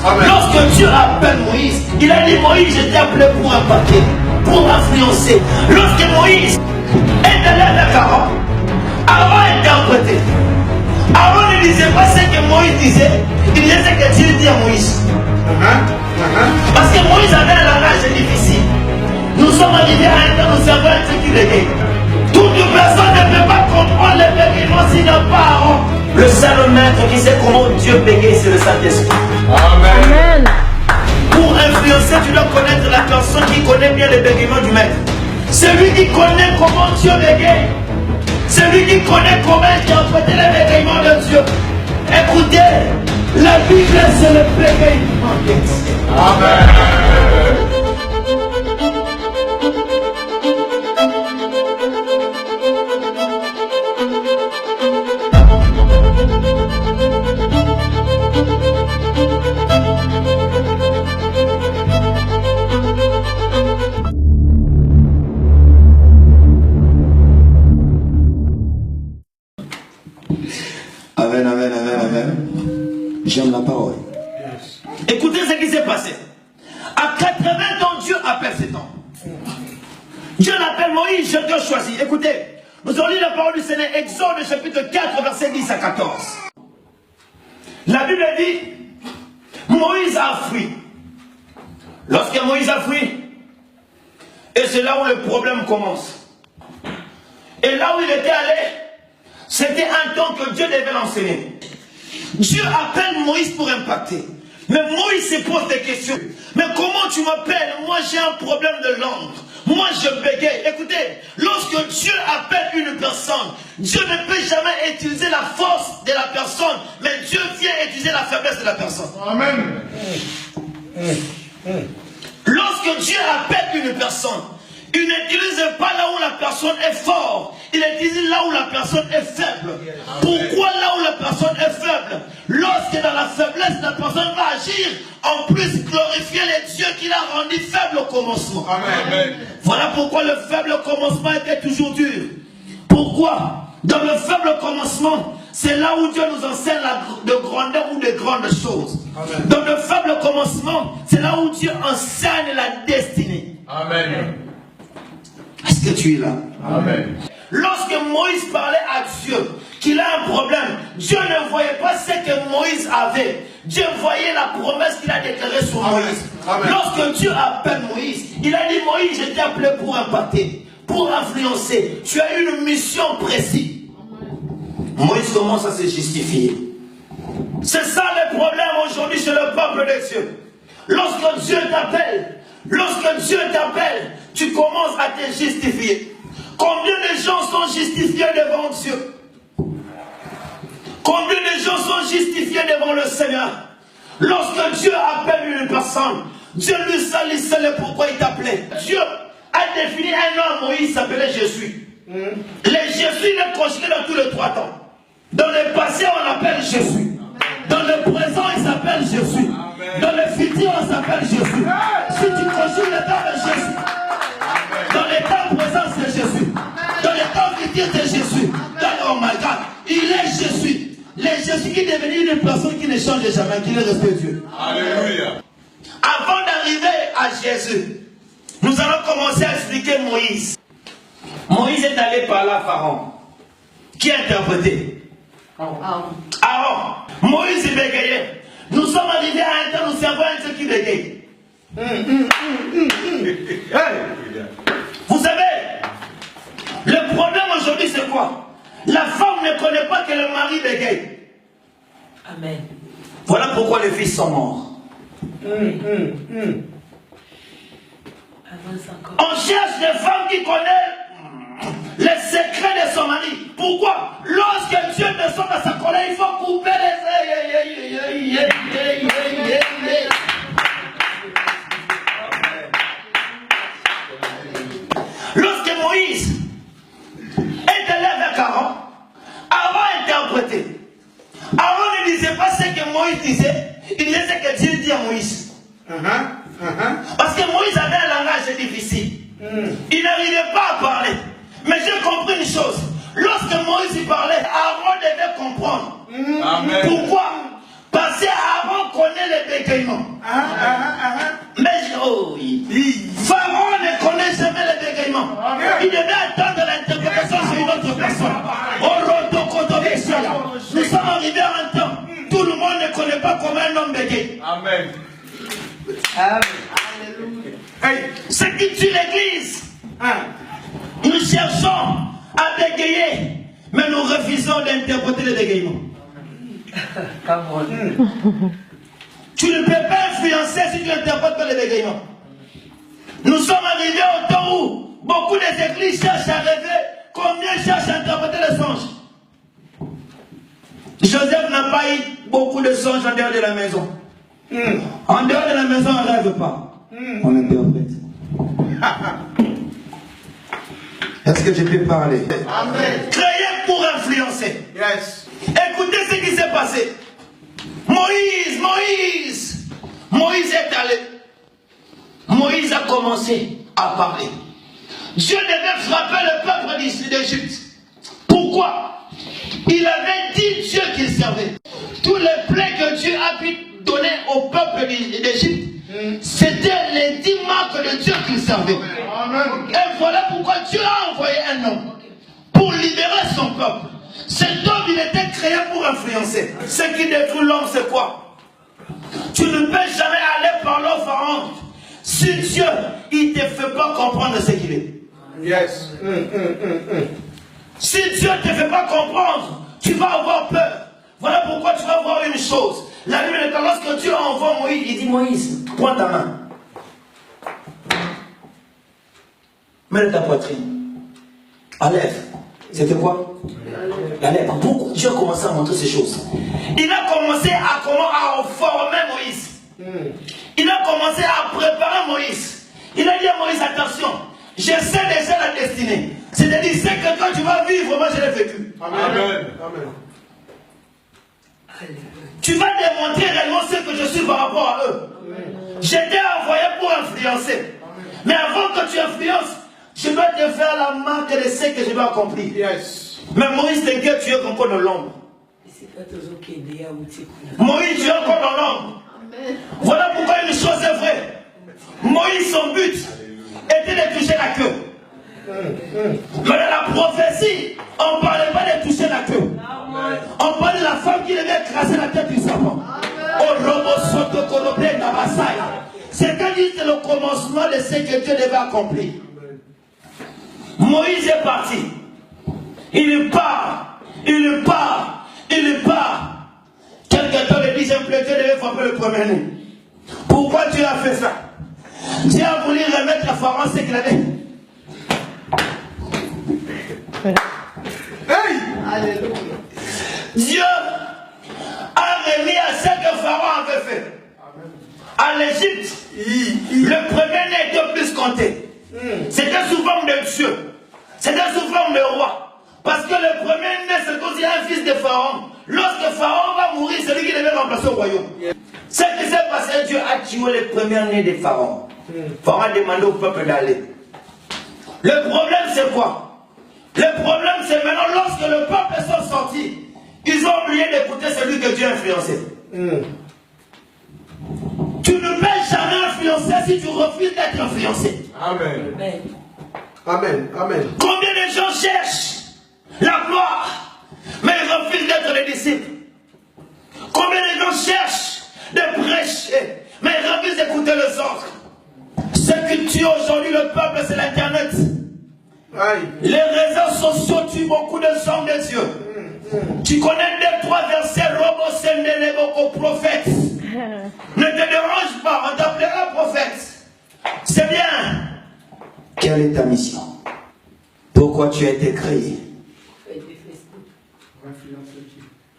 Amen. Lorsque Dieu appelle Moïse, il a dit Moïse, je t'ai appelé pour impacter, pour influencer. Lorsque Moïse est allé avec Aaron, Aaron interprétait. Aaron ne disait pas ce que Moïse disait, il disait ce que Dieu dit à Moïse. Parce que Moïse avait un langage difficile. Nous sommes arrivés à un temps où nous savons un truc qui bégaye. Toute personne ne peut pas comprendre le bégaiement s'il n'a pas Aaron. Le seul maître qui sait comment Dieu bégaye, c'est le Saint-Esprit. Amen. Pour influencer, tu dois connaître la personne qui connaît bien le bégaiement du maître. Celui qui connaît comment Dieu bégaye. Celui qui connaît comment interpréter le bégaiement de Dieu. Écoutez, la Bible c'est le bégaiement de Dieu. Amen. Amen, amen, amen, amen. J'aime la parole. Yes. Écoutez ce qui s'est passé. À 80 ans, Dieu appelle cet homme. Dieu l'appelle Moïse, je te choisis. Écoutez, nous allons lire la parole du Seigneur, Exode chapitre 4, verset 10 à 14. La Bible dit, Moïse a fui. Lorsque Moïse a fui, et c'est là où le problème commence. Et là où il était allé, c'était un temps que Dieu devait l'enseigner. Dieu appelle Moïse pour impacter. Mais Moïse se pose des questions. Mais comment tu m'appelles? Moi j'ai un problème de langue. Moi je bégaye. Écoutez, lorsque Dieu appelle une personne, Dieu ne peut jamais utiliser la force de la personne, mais Dieu vient utiliser la faiblesse de la personne. Amen. Lorsque Dieu appelle une personne, il n'utilise pas là où la personne est forte, il utilise là où la personne est faible. Pourquoi là où la personne est faible? Lorsque dans la faiblesse, la personne va agir, en plus glorifier les dieux qu'il a rendus faibles au commencement. Amen. Voilà pourquoi le faible commencement était toujours dur. Pourquoi? Dans le faible commencement, c'est là où Dieu nous enseigne de grandeur ou de grandes choses. Amen. Dans le faible commencement, c'est là où Dieu enseigne la destinée. Amen. Est-ce que tu es là? Amen. Lorsque Moïse parlait à Dieu qu'il a un problème, Dieu ne voyait pas ce que Moïse avait. Dieu voyait la promesse qu'il a déclarée sur Moïse. Amen. Lorsque Dieu appelle Moïse, il a dit Moïse, je t'ai appelé pour impacter, pour influencer. Tu as une mission précise. Moïse commence à se justifier. C'est ça le problème aujourd'hui chez le peuple de Dieu. Lorsque Dieu t'appelle, tu commences à te justifier. Combien de gens sont justifiés devant Dieu? Combien de gens sont justifiés devant le Seigneur? Lorsque Dieu appelle une personne, Dieu lui sait pourquoi il t'appelait. Dieu a défini un nom à Moïse, il s'appelait Jésus. Les Jésus, il est conjugué dans tous les 3 temps. Dans le passé, on l'appelle Jésus. Dans le présent, il s'appelle Jésus. Dans le futur, on s'appelle Jésus. Si tu conjugues le temps de Jésus, dans le temps présent, c'est Jésus. Dans le temps futur, c'est Jésus. Oh my God, il est Jésus. Les Jésus qui est devenu une personne qui ne change jamais, qui est resté Dieu. Alléluia. Avant d'arriver à Jésus, nous allons commencer à expliquer Moïse. Moïse est allé parler à Pharaon. Qui a interprété? Aaron. Moïse est bégayé. Nous sommes arrivés à un temps où nous savons un truc qui bégaye. Vous savez, le problème aujourd'hui c'est quoi? La femme ne connaît pas que le mari bégaye. Amen. Voilà pourquoi les fils sont morts. On cherche des femmes qui connaissent les secrets de son mari. Pourquoi? Lorsque Dieu descend dans sa colère, il faut couper les... Lorsque Moïse est allé avec Aaron, Aaron interprétait. Aaron ne disait pas ce que Moïse disait, il disait ce que Dieu dit à Moïse. Parce que Moïse avait un langage difficile. Il n'arrivait pas à parler. Mais j'ai compris une chose. Lorsque Moïse parlait, Aaron devait comprendre. Amen. Pourquoi? Parce qu'Aaron connaît les bégaiements. sommes arrivés à un temps, tout le monde ne connaît pas comment un homme bégaye. Amen. Hey, ce qui tue l'église, nous cherchons à bégayer, mais nous refusons d'interpréter le bégayement. Tu ne peux pas influencer si tu n'interprètes pas le bégayement. Nous sommes arrivés au temps où beaucoup des églises cherchent à rêver, combien cherchent à interpréter les songes. Joseph n'a pas eu beaucoup de songes en dehors de la maison. En dehors de la maison, on ne rêve pas. On interprète. Est-ce que je peux parler? Amen. Créé pour influencer. Yes. Écoutez ce qui s'est passé. Moïse est allé. Moïse a commencé à parler. Dieu devait frapper le peuple d'Égypte. Pourquoi? Il avait dit Dieu qu'il servait. Tous les plaies que Dieu a pu donner au peuple d'Égypte, c'était les 10 marques de Dieu qu'il servait. Amen. Et voilà pourquoi Dieu a envoyé un homme pour libérer son peuple. Cet homme, il était créé pour influencer. Ce qui détruit l'homme, c'est quoi? Tu ne peux jamais aller par l'offrande si Dieu, il ne te fait pas comprendre ce qu'il est. Yes. Si Dieu ne te fait pas comprendre, tu vas avoir peur. Voilà pourquoi tu vas voir une chose. La Bible dit, lorsque Dieu envoie Moïse, il dit, Moïse, prends ta main. Mets-le ta poitrine. Enlève. C'était quoi? La lèvre. Beaucoup Dieu a commencé à montrer ces choses. Il a commencé à former Moïse. Il a commencé à préparer Moïse. Il a dit à Moïse, attention, je sais déjà la destinée. C'est-à-dire, c'est que quand tu vas vivre, moi je l'ai vécu. Amen. Amen. Tu vas démontrer réellement ce que je suis par rapport à eux. J'étais envoyé pour influencer. Mais avant que tu influences, je dois te faire la marque de ce que je dois accomplir. Yes. Mais Moïse, t'inquiète, tu es encore dans l'ombre. Moïse, tu es encore dans l'ombre. Voilà pourquoi une chose est vraie. Moïse, son but était de toucher la queue. Mais dans la prophétie, on ne parlait pas de toucher la queue. On parlait de la femme qui devait écraser la tête du serpent. C'est-à-dire que le commencement de ce que Dieu devait accomplir. Moïse est parti. Il part. Quelqu'un temps le dixième plaît, Dieu devait frapper le premier-né. Pourquoi Dieu a fait ça? Dieu a voulu remettre à Pharaon ce qu'il avait. Hey! Alléluia. Dieu a remis à ce que Pharaon avait fait. À l'Égypte, le premier-né était plus compté. C'était sous forme de Dieu. C'était sous forme de roi. Parce que le premier-né, c'est aussi un fils de Pharaon. Lorsque Pharaon va mourir, c'est lui qui devait remplacer au royaume. Ce qui s'est passé, Dieu a tué le premier-né de Pharaon. Pharaon a demandé au peuple d'aller. Le problème, c'est quoi? Le problème, c'est maintenant, lorsque le peuple sont sortis, ils ont oublié d'écouter celui que Dieu a influencé. Tu ne peux jamais influencer si tu refuses d'être influencé. Amen. Amen. Amen. Amen. Combien de gens cherchent la gloire, mais ils refusent d'être des disciples? Combien de gens cherchent de prêcher, mais ils refusent d'écouter les autres? Ce qui tue aujourd'hui le peuple, c'est l'Internet. Les réseaux sociaux tuent beaucoup de gens de Dieu. Tu connais 2-3 versets, Robo Sendele Boko prophète. Ne te dérange pas, on t'appellera prophète. C'est bien. Quelle est ta mission? Pourquoi tu as été créé?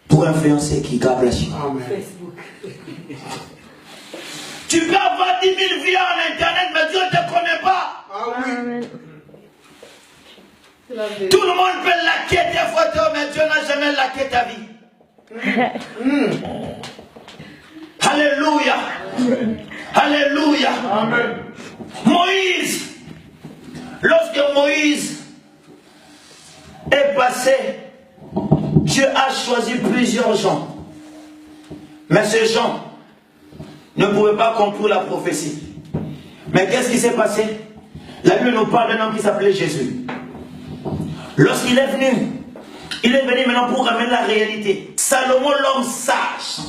Pour influencer qui? Gablation. Amen. Tu peux avoir 10 000 vies en Internet, mais Dieu ne te connaît pas. Amen. Tout le monde peut laquer tes photos, mais Dieu n'a jamais laqué ta vie. Alléluia. Alléluia. Amen. Moïse, lorsque Moïse est passé, Dieu a choisi plusieurs gens. Mais ces gens ne pouvaient pas conclure la prophétie. Mais qu'est-ce qui s'est passé? La Bible nous parle d'un homme qui s'appelait Jésus. Lorsqu'il est venu Il est venu maintenant pour ramener la réalité. Salomon, l'homme sage,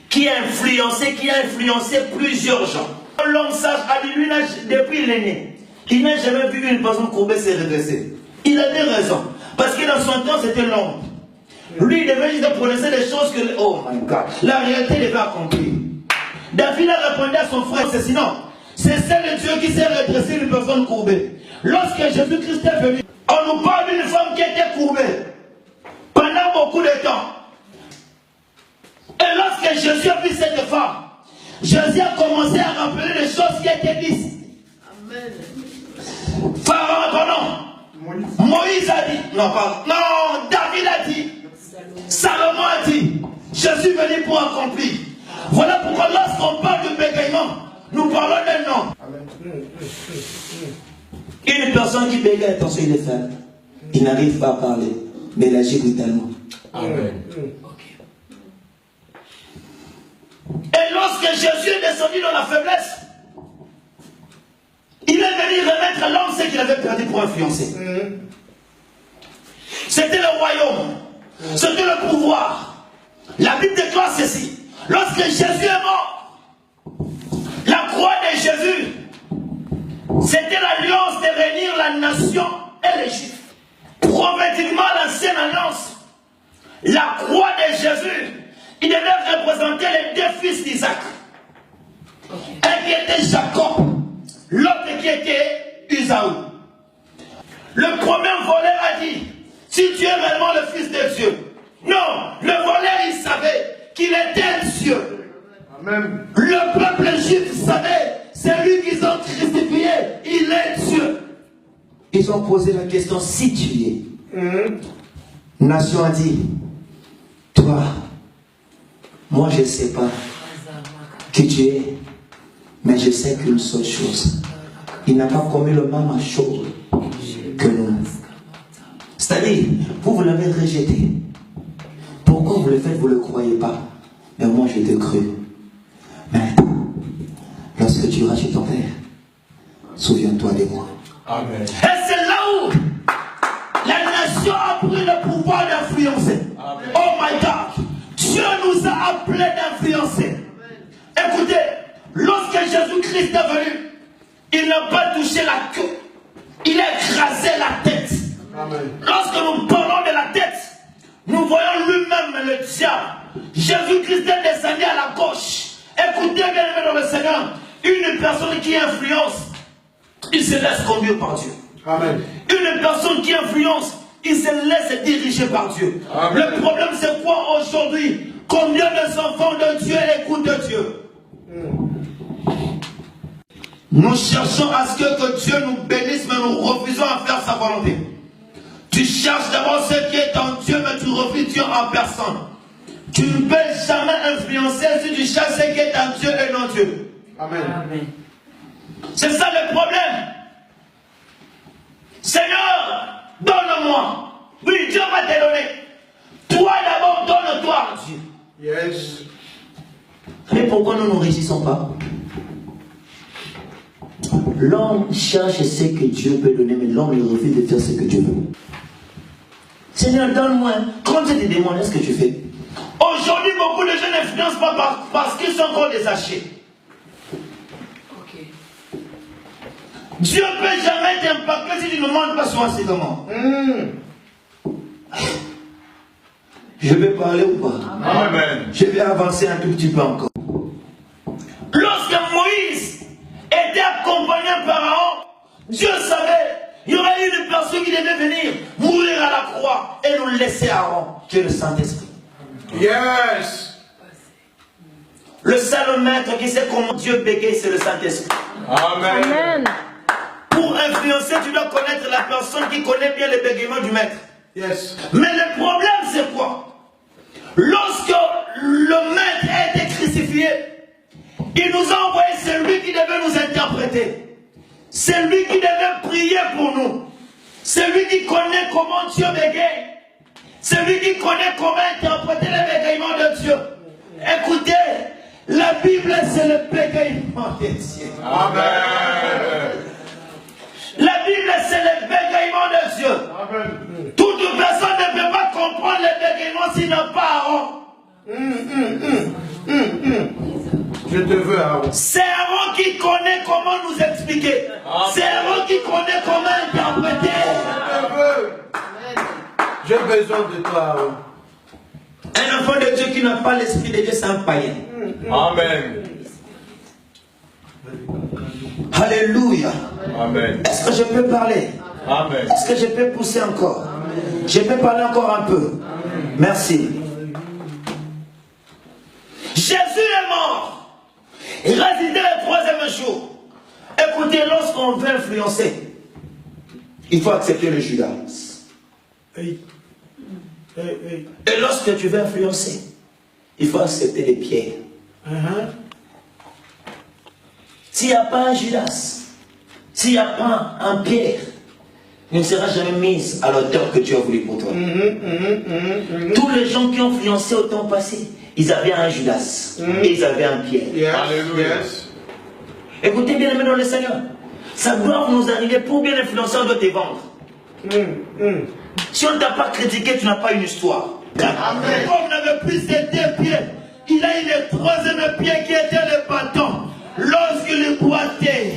qui a influencé plusieurs gens. L'homme sage, lui, depuis il est né, il n'a jamais vu une personne courbée se redresser. Il avait raison. Parce que dans son temps, c'était l'homme. Lui, il devait juste prononcer des choses que... Oh my God. La réalité devait accomplir. David a répondu à son frère, c'est sinon, c'est celle de Dieu qui s'est redressée une personne courbée. Lorsque Jésus-Christ est venu, on nous parle d'une femme qui était courbée pendant beaucoup de temps. Et lorsque Jésus a vu cette femme, Jésus a commencé à rappeler les choses qui étaient dites. Amen. Pharaon, pardon. Moïse a dit, non, David a dit, Salomon a dit, Jésus est venu pour accomplir. Voilà pourquoi lorsqu'on parle de bégaiement, nous parlons d'un nom. Une personne qui bégaye, attention, il est faible. Il n'arrive pas à parler, mais il agit brutalement. Amen. Et lorsque Jésus est descendu dans la faiblesse, il est venu remettre à l'homme ce qu'il avait perdu pour influencer. C'était le royaume, c'était le pouvoir. La Bible déclare ceci. Lorsque Jésus est mort, la croix de Jésus, c'était l'alliance de réunir la nation et les Juifs. Prophétiquement, l'ancienne alliance, la croix de Jésus, il devait représenter les deux fils d'Isaac. Un qui était Jacob, l'autre qui était Isaou. Le premier voleur a dit, si tu es vraiment le fils de Dieu. Non, le voleur il savait qu'il était Dieu. Amen. Le peuple juif savait, c'est lui qu'ils ont crucifié, il est Dieu. Ils ont posé la question, si tu es. Nation a dit, toi, moi je ne sais pas qui tu es, mais je sais qu'une seule chose. Il n'a pas commis le même chose que nous. C'est-à-dire, vous l'avez rejeté. Pourquoi vous le faites, vous ne le croyez pas? Mais moi je te cru. Mais lorsque tu iras chez ton père, souviens-toi de moi. Amen. Et c'est là où la nation a pris le pouvoir d'influencer. Oh my God. Dieu nous a appelés d'influencer. Écoutez, lorsque Jésus-Christ est venu, il n'a pas touché la queue. Il a écrasé la tête. Amen. Lorsque nous parlons de la tête, nous voyons lui-même le diable. Jésus-Christ est descendu à la gauche. Écoutez bien aimé dans le Seigneur, une personne qui influence, il se laisse conduire par Dieu. Amen. Une personne qui influence, il se laisse diriger par Dieu. Amen. Le problème c'est quoi aujourd'hui? Combien de enfants de Dieu écoutent Dieu? Nous cherchons à ce que Dieu nous bénisse, mais nous refusons à faire sa volonté. Tu cherches d'abord ce qui est en Dieu, mais tu refuses Dieu en personne. Tu ne peux jamais influencer si tu cherches ce qui est en Dieu et non Dieu. Amen. Amen. C'est ça le problème. Seigneur, donne-moi. Oui, Dieu va te donner. Toi d'abord, donne-toi à Dieu. Yes. Mais pourquoi nous ne nous réussissons pas? L'homme cherche ce que Dieu peut donner, mais l'homme refuse de faire ce que Dieu veut. Seigneur, donne-moi. Quand je te demande, est-ce que tu fais? Aujourd'hui, beaucoup de gens n'influencent pas parce qu'ils sont encore des hachés. Okay. Dieu ne peut jamais t'impacter si tu ne demandes pas son enseignement. Je vais parler ou pas? Amen. Je vais avancer un tout petit peu encore. Lorsque Moïse était accompagné par Pharaon, Dieu savait il y aurait une personne qui devait venir mourir à la croix et nous laisser Aaron, qui est le Saint-Esprit. Yes. Le seul maître qui sait comment Dieu bégaye, c'est le Saint-Esprit. Amen. Amen. Pour influencer, tu dois connaître la personne qui connaît bien le bégaiement du maître. Yes. Mais le problème, c'est quoi? Lorsque le maître a été crucifié, il nous a envoyé celui qui devait nous interpréter. C'est lui qui devait prier pour nous. C'est lui qui connaît comment Dieu bégaye. C'est lui qui connaît comment interpréter le bégaiement de Dieu. Écoutez, la Bible c'est le bégaiement de Dieu. Amen. La Bible c'est le bégaiement de Dieu. Amen. Toute personne ne peut pas moi s'il n'a pas Aaron. Je te veux, Aaron. C'est Aaron qui connaît comment nous expliquer. C'est Aaron qui connaît comment interpréter. Je te veux. J'ai besoin de toi, Aaron. Un enfant de Dieu qui n'a pas l'esprit de Dieu, c'est un païen. Amen. Alléluia. Amen. Est-ce que je peux parler? Amen. Est-ce que je peux pousser encore? Je peux parler encore un peu. Merci. Jésus est mort. Il ressuscité le troisième jour. Écoutez, lorsqu'on veut influencer, il faut accepter le Judas. Et lorsque tu veux influencer, il faut accepter les pierres. S'il n'y a pas un Judas, s'il n'y a pas un Pierre, il ne sera jamais mise à l'auteur que Dieu a voulu pour toi. Tous les gens qui ont influencé au temps passé, ils avaient un Judas et ils avaient un Pierre. Alléluia. Écoutez bien aimés dans le Seigneur, ça doit nous arriver. Pour bien influencer, on doit te vendre. Si on ne t'a pas critiqué, tu n'as pas une histoire. Amen. Comme n'avait plus ses deux pieds, il a eu le troisième pied qui était le bâton. Lorsqu'il boitait,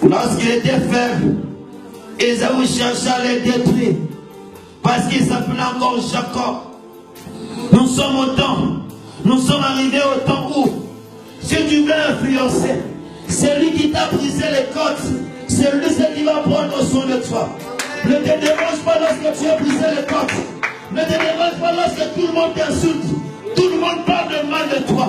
lorsqu'il était faible, Ésaü chercha à le détruire parce qu'il s'appelait encore Jacob. Nous sommes au temps, nous sommes arrivés au temps où, si tu veux influencer, c'est lui qui t'a brisé les côtes, c'est lui qui va prendre soin de toi. Ne te dérange pas lorsque tu as brisé les côtes. Ne te dérange pas lorsque tout le monde t'insulte. Tout le monde parle de mal de toi.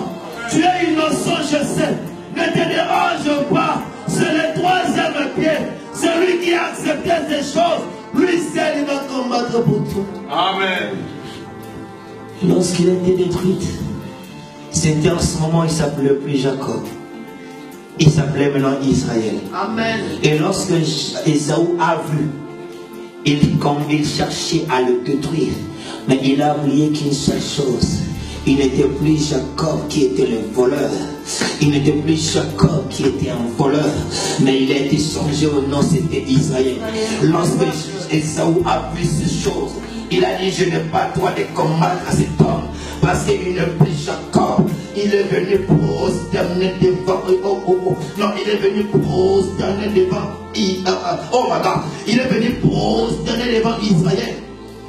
Tu es innocent, je sais. Ne te dérange pas. C'est le troisième pied. Celui qui a accepté ces choses, lui seul, il va combattre pour toi. Amen. Lorsqu'il a été détruit, c'était en ce moment, il ne s'appelait plus Jacob. Il s'appelait maintenant Israël. Amen. Et lorsque Ésaü a vu, il cherchait à le détruire, mais il a oublié qu'une seule chose. Il n'était plus Jacob qui était le voleur. Il n'était plus Jacob qui était un voleur. Mais il a été changé au nom, c'était Israël. Lorsque Ésaü a vu ces choses, il a dit, je n'ai pas droit de combattre à cet homme. Parce qu'il n'est plus Jacob. Il est venu prosterner devant. Non, il est venu prosterner devant. Oh my God. Il est venu prosterner devant Israël.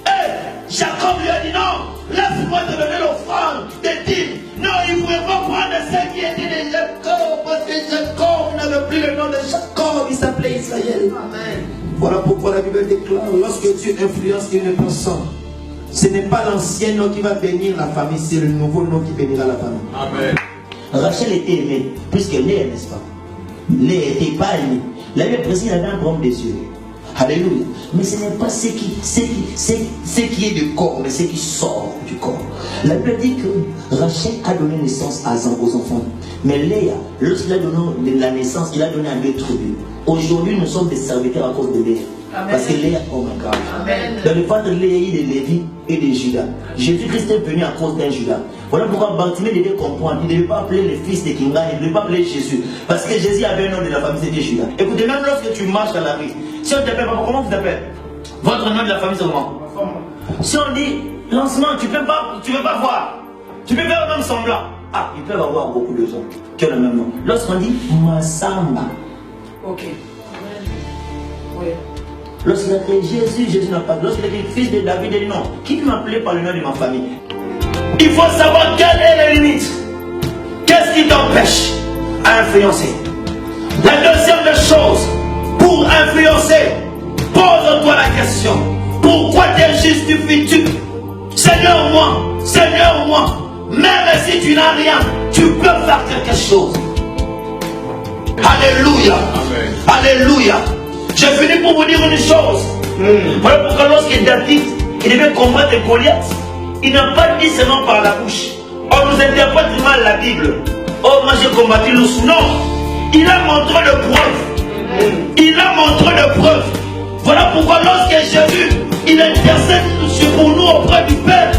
Et Jacob lui a dit non. Laisse-moi te donner l'offrande des dîmes. Non, il ne pouvait pas prendre ce qui était de Jacob. Parce que Jacob n'avait plus le nom de Jacob. Il s'appelait Israël. Amen. Voilà pourquoi la Bible déclare, lorsque tu influences une personne, ce n'est pas l'ancien nom qui va bénir la famille, c'est le nouveau nom qui bénira la famille. Amen. Rachel était aimée, puisqu'elle l'est, n'est-ce pas? Léa n'était pas aimée. La Bible précise qu'il avait un grand des yeux. Alléluia. Mais ce n'est pas ce qui est du corps, mais ce qui sort du corps. La Bible dit que Rachel a donné naissance aux enfants. Mais Léa, lorsqu'il a donné la naissance, il a donné à deux tribus. Aujourd'hui, nous sommes des serviteurs à cause de Léa. Amen. Parce que Léa, oh my God. Amen. Dans le ventre de Léa, il y a de Lévi et de Judas. Jésus-Christ est venu à cause d'un Judas. Voilà pourquoi Bartimée devait comprendre. Il ne devait pas appeler le fils de Kinga, il ne devait pas appeler Jésus. Parce que Jésus avait un nom de la famille, c'était Judas. Écoutez, même lorsque tu marches dans la rue, si on t'appelle, papa, comment vous t'appelez? Votre nom de la famille, c'est comment? Si on dit lancement, tu ne peux pas voir. Tu peux faire le même semblant. Ah, ils peuvent avoir beaucoup de gens qui ont le même nom. Lorsqu'on dit Massamba. Ok. Oui. Lorsqu'il a créé Jésus, Jésus n'a pas. Lorsqu'il a créé fils de David, il dit non. Qui peut m'appeler par le nom de ma famille? Il faut savoir quelle est la limite. Qu'est-ce qui t'empêche à influencer? La deuxième des choses, pour influencer, pose-toi la question. Pourquoi te justifies-tu? Seigneur, moi, même si tu n'as rien, tu peux faire quelque chose. Alléluia. Amen. Alléluia. Je finis pour vous dire une chose. Voilà pourquoi lorsque David il devait combattre Goliath, il n'a pas dit seulement par la bouche. On nous interprète mal la Bible. Oh, moi j'ai combattu l'ours. Non. Il a montré de preuves. Il a montré de preuves. Voilà pourquoi lorsque Jésus, il intercède pour nous auprès du Père,